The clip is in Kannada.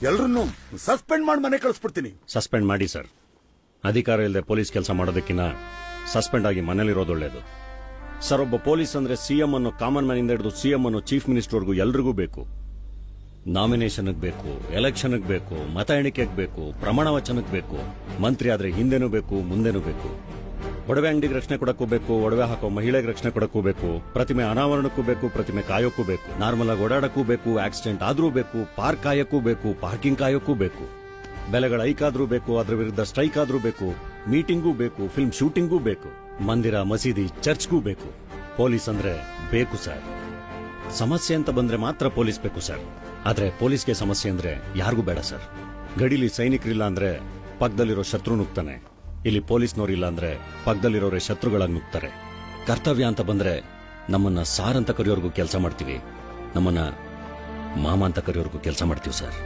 ಎಲ್ರನ್ನೂ ಸಸ್ಪೆಂಡ್ ಮಾಡಿ ಮನೆ ಕಳಿಸ್ಬಿಡ್ತೀನಿ. ಸಸ್ಪೆಂಡ್ ಮಾಡಿ ಸರ್. ಅಧಿಕಾರ ಇಲ್ಲದೆ ಪೊಲೀಸ್ ಕೆಲಸ ಮಾಡೋದಕ್ಕಿಂತ ಸಸ್ಪೆಂಡ್ ಆಗಿ ಮನೇಲಿರೋದು ಒಳ್ಳೇದು ಸರ್. ಒಬ್ಬ ಪೊಲೀಸ್ ಅಂದ್ರೆ ಸಿಎಂ ಅನ್ನೋ ಕಾಮನ್ ಮ್ಯಾನ್ ಇಂದ ಹಿಡಿದು ಸಿಎಂ ಅನ್ನೋ ಚೀಫ್ ಮಿನಿಸ್ಟರ್ವರೆಗೂ ಎಲ್ರಿಗೂ ಬೇಕು. ನಾಮಿನೇಷನ್ ಬೇಕು, ಎಲೆಕ್ಷನ್ ಬೇಕು, ಮತ ಎಣಿಕೆಗೆ ಬೇಕು, ಪ್ರಮಾಣ ವಚನಕ್ಕೆ ಬೇಕು. ಮಂತ್ರಿ ಆದ್ರೆ ಹಿಂದೆನೂ ಬೇಕು, ಮುಂದೆನೂ ಬೇಕು. ಒಡವೆ ಅಂಗಡಿಗೆ ರಕ್ಷಣೆ ಕೊಡಕ್ಕೂ ಬೇಕು, ಒಡವೆ ಹಾಕೋ ಮಹಿಳೆಗೆ ರಕ್ಷಣೆ ಕೊಡಕ್ಕೂ ಬೇಕು, ಪ್ರತಿಮೆ ಅನಾವರಣಕ್ಕೂ ಬೇಕು, ಪ್ರತಿಮೆ ಕಾಯೋಕ್ಕೂ ಬೇಕು, ನಾರ್ಮಲ್ ಆಗಿ ಓಡಾಡಕ್ಕೂ ಬೇಕು, ಆಕ್ಸಿಡೆಂಟ್ ಆದ್ರೂ ಬೇಕು, ಪಾರ್ಕ್ ಕಾಯಕ್ಕೂ ಬೇಕು, ಪಾರ್ಕಿಂಗ್ ಕಾಯೋಕ್ಕೂ ಬೇಕು, ಬೆಲೆಗಳ ಹೈಕ್ ಆದ್ರೂ ಬೇಕು, ಅದ್ರ ವಿರುದ್ಧ ಸ್ಟ್ರೈಕ್ ಆದ್ರೂ ಬೇಕು, ಮೀಟಿಂಗೂ ಬೇಕು, ಫಿಲ್ಮ್ ಶೂಟಿಂಗೂ ಬೇಕು, ಮಂದಿರ ಮಸೀದಿ ಚರ್ಚ್ಗೂ ಬೇಕು. ಪೊಲೀಸ್ ಅಂದ್ರೆ ಬೇಕು ಸರ್. ಸಮಸ್ಯೆ ಅಂತ ಬಂದ್ರೆ ಮಾತ್ರ ಪೊಲೀಸ್ ಬೇಕು ಸರ್. ಆದ್ರೆ ಪೊಲೀಸ್ಗೆ ಸಮಸ್ಯೆ ಅಂದ್ರೆ ಯಾರಿಗೂ ಬೇಡ ಸರ್. ಗಡಿಲಿ ಸೈನಿಕರಿಲ್ಲ ಅಂದ್ರೆ ಪಕ್ಕದಲ್ಲಿರೋ ಶತ್ರು ನುಗ್ತಾನೆ. ಇಲ್ಲಿ ಪೊಲೀಸ್ನವರಿಲ್ಲ ಅಂದ್ರೆ ಪಕ್ಕದಲ್ಲಿರೋರೇ ಶತ್ರುಗಳಾಗಿ ನುಗ್ತಾರೆ. ಕರ್ತವ್ಯ ಅಂತ ಬಂದ್ರೆ ನಮ್ಮನ್ನ ಸಾರ್ ಅಂತ ಕರೆಯೋರ್ಗೂ ಕೆಲಸ ಮಾಡ್ತೀವಿ, ನಮ್ಮನ್ನ ಮಾಮ ಅಂತ ಕರೆಯೋರ್ಗೂ ಕೆಲಸ ಮಾಡ್ತೀವಿ ಸರ್.